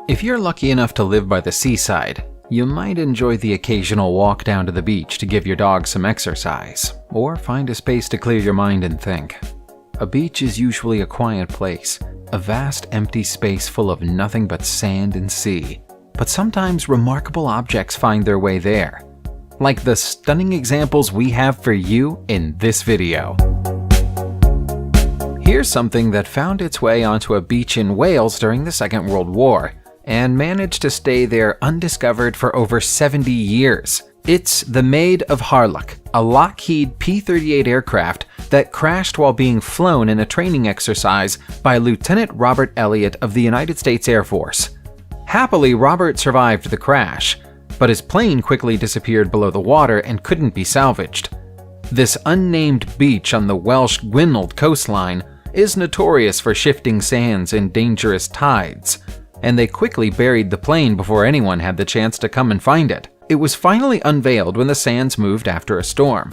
If you're lucky enough to live by the seaside, you might enjoy the occasional walk down to the beach to give your dog some exercise, or find a space to clear your mind and think. A beach is usually a quiet place, a vast empty space full of nothing but sand and sea. But sometimes remarkable objects find their way there, like the stunning examples we have for you in this video. Here's something that found its way onto a beach in Wales during the Second World War, and managed to stay there undiscovered for over 70 years. It's the Maid of Harlech, a Lockheed P38 aircraft that crashed while being flown in a training exercise by Lieutenant Robert Elliott of the United States Air Force. Happily, Robert survived the crash, but his plane quickly disappeared below the water and couldn't be salvaged. This unnamed beach on the Welsh Gwynedd coastline is notorious for shifting sands and dangerous tides, and they quickly buried the plane before anyone had the chance to come and find it. It was finally unveiled when the sands moved after a storm.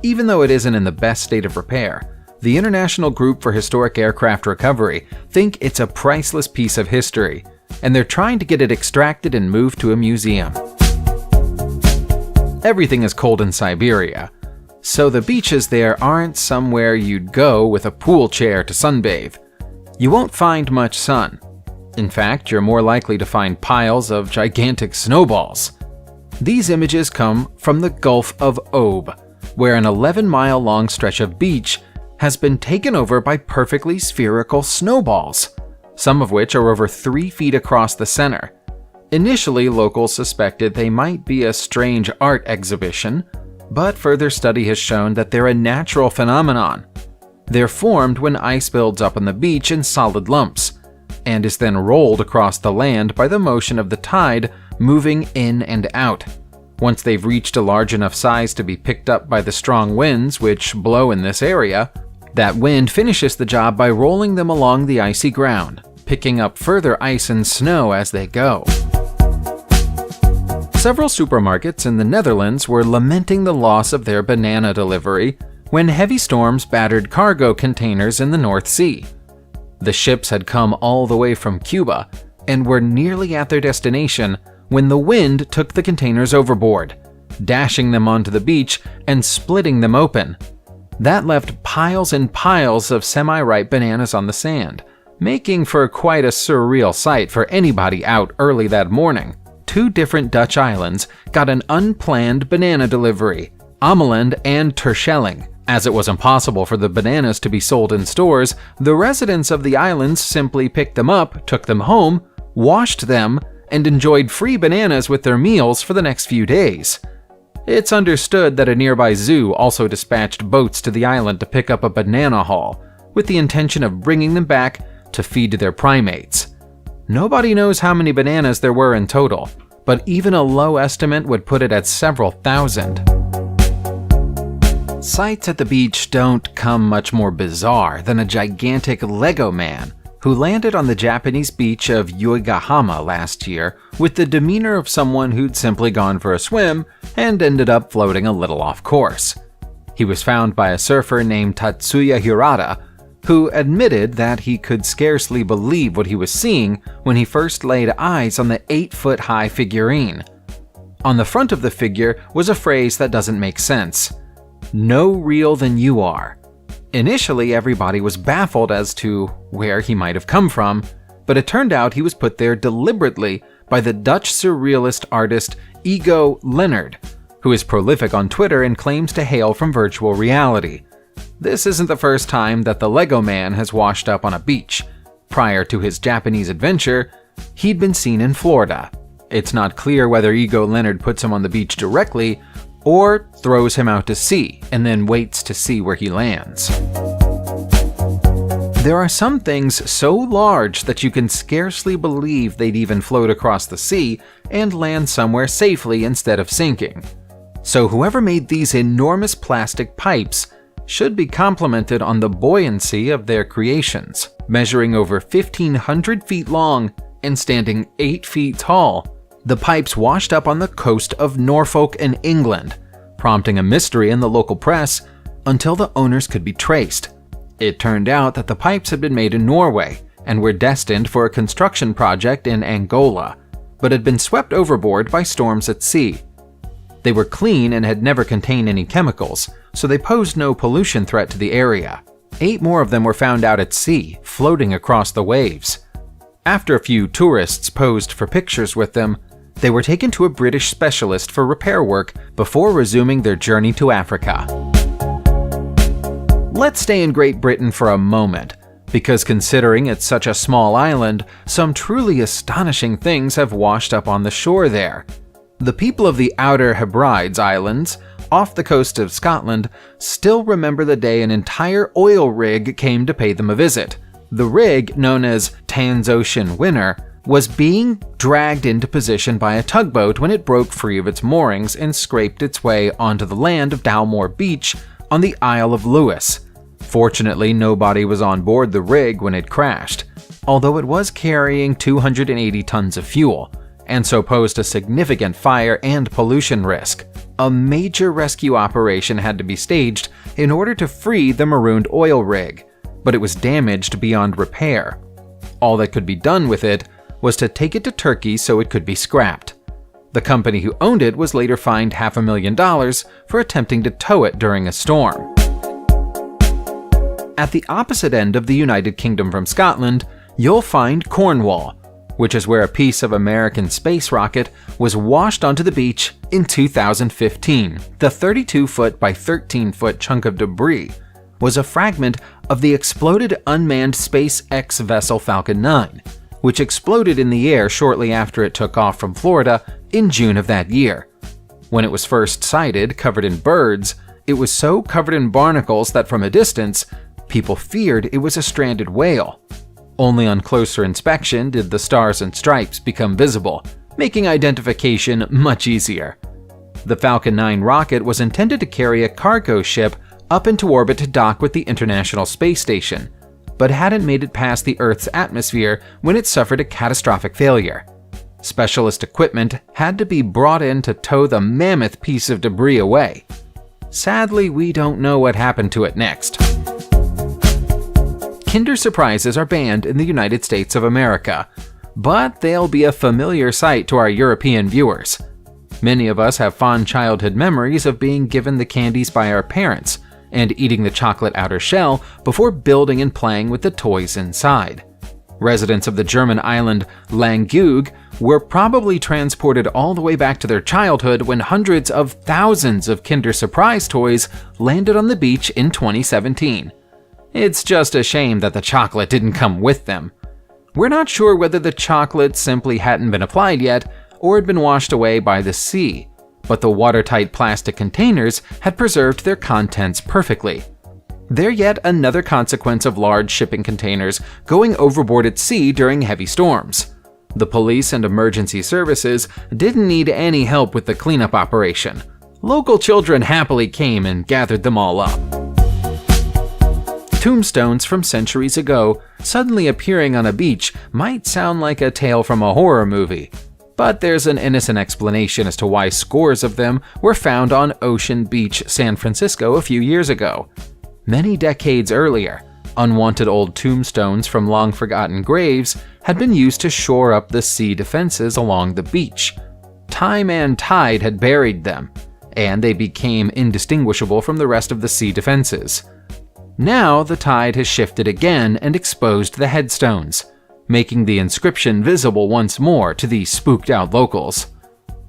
Even though it isn't in the best state of repair, the International Group for Historic Aircraft Recovery think it's a priceless piece of history, and they're trying to get it extracted and moved to a museum. Everything is cold in Siberia, so the beaches there aren't somewhere you'd go with a pool chair to sunbathe. You won't find much sun. In fact, you're more likely to find piles of gigantic snowballs. These images come from the Gulf of Ob, where an 11-mile-long stretch of beach has been taken over by perfectly spherical snowballs, some of which are over 3 feet across the center. Initially, locals suspected they might be a strange art exhibition, but further study has shown that they're a natural phenomenon. They're formed when ice builds up on the beach in solid lumps, and is then rolled across the land by the motion of the tide moving in and out. Once they've reached a large enough size to be picked up by the strong winds which blow in this area, that wind finishes the job by rolling them along the icy ground, picking up further ice and snow as they go. Several supermarkets in the Netherlands were lamenting the loss of their banana delivery when heavy storms battered cargo containers in the North Sea. The ships had come all the way from Cuba and were nearly at their destination when the wind took the containers overboard, dashing them onto the beach and splitting them open. That left piles and piles of semi-ripe bananas on the sand, making for quite a surreal sight for anybody out early that morning. 2 different Dutch islands got an unplanned banana delivery, Ameland and Terschelling. As it was impossible for the bananas to be sold in stores, the residents of the islands simply picked them up, took them home, washed them, and enjoyed free bananas with their meals for the next few days. It's understood that a nearby zoo also dispatched boats to the island to pick up a banana haul, with the intention of bringing them back to feed to their primates. Nobody knows how many bananas there were in total, but even a low estimate would put it at several thousand. Sights at the beach don't come much more bizarre than a gigantic Lego man who landed on the Japanese beach of Yokohama last year with the demeanor of someone who'd simply gone for a swim and ended up floating a little off course. He was found by a surfer named Tatsuya Hirata, who admitted that he could scarcely believe what he was seeing when he first laid eyes on the 8-foot-high figurine. On the front of the figure was a phrase that doesn't make sense: "No real than you are." Initially, everybody was baffled as to where he might have come from, but it turned out he was put there deliberately by the Dutch surrealist artist Ego Leonard, who is prolific on Twitter and claims to hail from virtual reality. This isn't the first time that the Lego Man has washed up on a beach. Prior to his Japanese adventure, he'd been seen in Florida. It's not clear whether Ego Leonard puts him on the beach directly or throws him out to sea and then waits to see where he lands. There are some things so large that you can scarcely believe they'd even float across the sea and land somewhere safely instead of sinking. So whoever made these enormous plastic pipes should be complimented on the buoyancy of their creations. Measuring over 1,500 feet long and standing 8 feet tall, the pipes washed up on the coast of Norfolk in England, prompting a mystery in the local press until the owners could be traced. It turned out that the pipes had been made in Norway and were destined for a construction project in Angola, but had been swept overboard by storms at sea. They were clean and had never contained any chemicals, so they posed no pollution threat to the area. 8 more of them were found out at sea, floating across the waves. After a few tourists posed for pictures with them, they were taken to a British specialist for repair work before resuming their journey to Africa. Let's stay in Great Britain for a moment, because considering it's such a small island, some truly astonishing things have washed up on the shore there. The people of the Outer Hebrides Islands, off the coast of Scotland, still remember the day an entire oil rig came to pay them a visit. The rig, known as Transocean Winner, was being dragged into position by a tugboat when it broke free of its moorings and scraped its way onto the land of Dalmore Beach on the Isle of Lewis. Fortunately, nobody was on board the rig when it crashed, although it was carrying 280 tons of fuel, and so posed a significant fire and pollution risk. A major rescue operation had to be staged in order to free the marooned oil rig, but it was damaged beyond repair. All that could be done with it was to take it to Turkey so it could be scrapped. The company who owned it was later fined $500,000 for attempting to tow it during a storm. At the opposite end of the United Kingdom from Scotland, you'll find Cornwall, which is where a piece of American space rocket was washed onto the beach in 2015. The 32-foot by 13-foot chunk of debris was a fragment of the exploded unmanned SpaceX vessel Falcon 9, which exploded in the air shortly after it took off from Florida in June of that year. When it was first sighted, covered in birds, it was so covered in barnacles that from a distance, people feared it was a stranded whale. Only on closer inspection did the stars and stripes become visible, making identification much easier. The Falcon 9 rocket was intended to carry a cargo ship up into orbit to dock with the International Space Station, but hadn't made it past the Earth's atmosphere when it suffered a catastrophic failure. Specialist equipment had to be brought in to tow the mammoth piece of debris away. Sadly, we don't know what happened to it next. Kinder Surprises are banned in the United States of America, but they'll be a familiar sight to our European viewers. Many of us have fond childhood memories of being given the candies by our parents and eating the chocolate outer shell before building and playing with the toys inside. Residents of the German island Langeoog were probably transported all the way back to their childhood when hundreds of thousands of Kinder Surprise toys landed on the beach in 2017. It's just a shame that the chocolate didn't come with them. We're not sure whether the chocolate simply hadn't been applied yet or had been washed away by the sea, but the watertight plastic containers had preserved their contents perfectly. They're yet another consequence of large shipping containers going overboard at sea during heavy storms. The police and emergency services didn't need any help with the cleanup operation. Local children happily came and gathered them all up. Tombstones from centuries ago suddenly appearing on a beach might sound like a tale from a horror movie, but there's an innocent explanation as to why scores of them were found on Ocean Beach, San Francisco a few years ago. Many decades earlier, unwanted old tombstones from long-forgotten graves had been used to shore up the sea defenses along the beach. Time and tide had buried them, and they became indistinguishable from the rest of the sea defenses. Now the tide has shifted again and exposed the headstones, making the inscription visible once more to these spooked-out locals.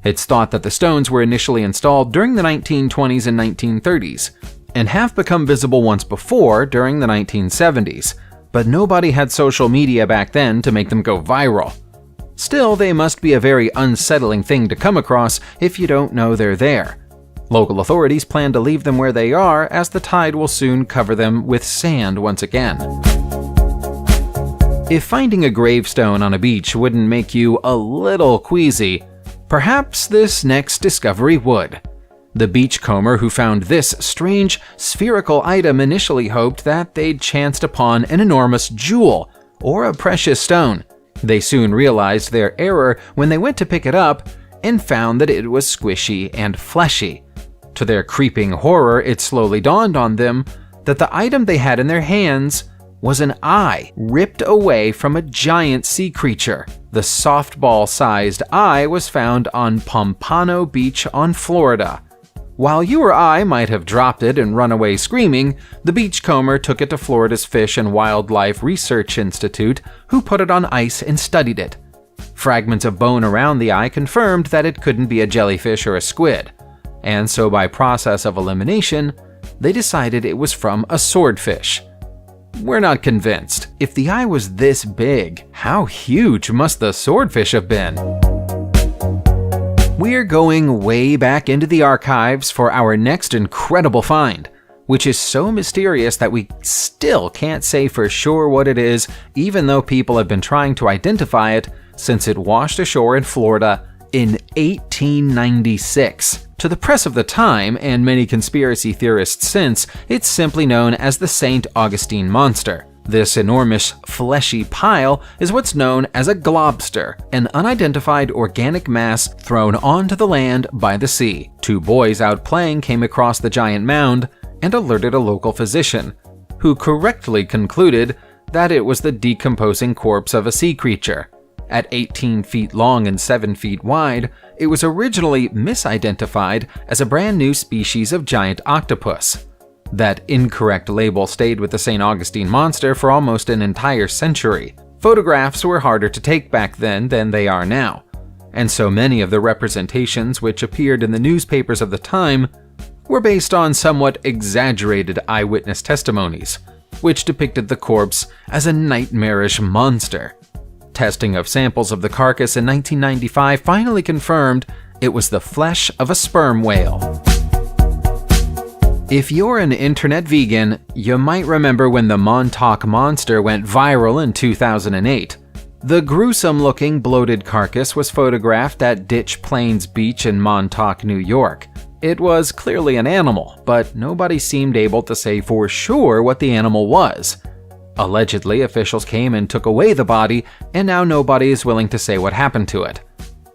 It's thought that the stones were initially installed during the 1920s and 1930s, and have become visible once before during the 1970s, but nobody had social media back then to make them go viral. Still, they must be a very unsettling thing to come across if you don't know they're there. Local authorities plan to leave them where they are, as the tide will soon cover them with sand once again. If finding a gravestone on a beach wouldn't make you a little queasy, perhaps this next discovery would. The beachcomber who found this strange, spherical item initially hoped that they'd chanced upon an enormous jewel or a precious stone. They soon realized their error when they went to pick it up and found that it was squishy and fleshy. To their creeping horror, it slowly dawned on them that the item they had in their hands was an eye ripped away from a giant sea creature. The softball-sized eye was found on Pompano Beach on Florida. While you or I might have dropped it and run away screaming, the beachcomber took it to Florida's Fish and Wildlife Research Institute, who put it on ice and studied it. Fragments of bone around the eye confirmed that it couldn't be a jellyfish or a squid, and so by process of elimination, they decided it was from a swordfish. We're not convinced. If the eye was this big, how huge must the swordfish have been? We're going way back into the archives for our next incredible find, which is so mysterious that we still can't say for sure what it is, even though people have been trying to identify it since it washed ashore in Florida in 1896. To the press of the time, and many conspiracy theorists since, it's simply known as the St. Augustine Monster. This enormous, fleshy pile is what's known as a globster, an unidentified organic mass thrown onto the land by the sea. Two boys out playing came across the giant mound and alerted a local physician, who correctly concluded that it was the decomposing corpse of a sea creature. At 18 feet long and 7 feet wide, it was originally misidentified as a brand new species of giant octopus. That incorrect label stayed with the St. Augustine Monster for almost an entire century. Photographs were harder to take back then than they are now, and so many of the representations which appeared in the newspapers of the time were based on somewhat exaggerated eyewitness testimonies, which depicted the corpse as a nightmarish monster. Testing of samples of the carcass in 1995 finally confirmed it was the flesh of a sperm whale. If you're an internet vegan, you might remember when the Montauk Monster went viral in 2008. The gruesome-looking bloated carcass was photographed at Ditch Plains Beach in Montauk, New York. It was clearly an animal, but nobody seemed able to say for sure what the animal was. Allegedly, officials came and took away the body, and now nobody is willing to say what happened to it.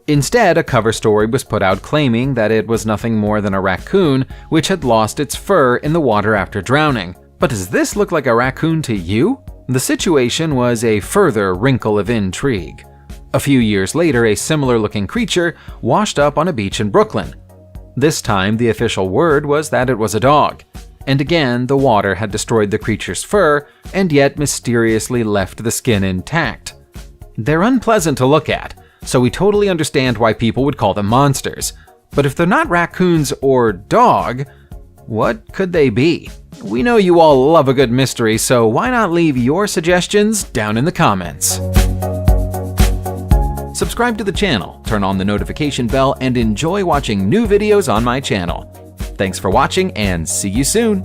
Instead, a cover story was put out claiming that it was nothing more than a raccoon which had lost its fur in the water after drowning. But does this look like a raccoon to you? The situation was a further wrinkle of intrigue. A few years later, a similar-looking creature washed up on a beach in Brooklyn. This time, the official word was that it was a dog. And again, the water had destroyed the creature's fur and yet mysteriously left the skin intact. They're unpleasant to look at, so we totally understand why people would call them monsters. But if they're not raccoons or dog, what could they be? We know you all love a good mystery, so why not leave your suggestions down in the comments? Subscribe to the channel, turn on the notification bell, and enjoy watching new videos on my channel. Thanks for watching, and see you soon!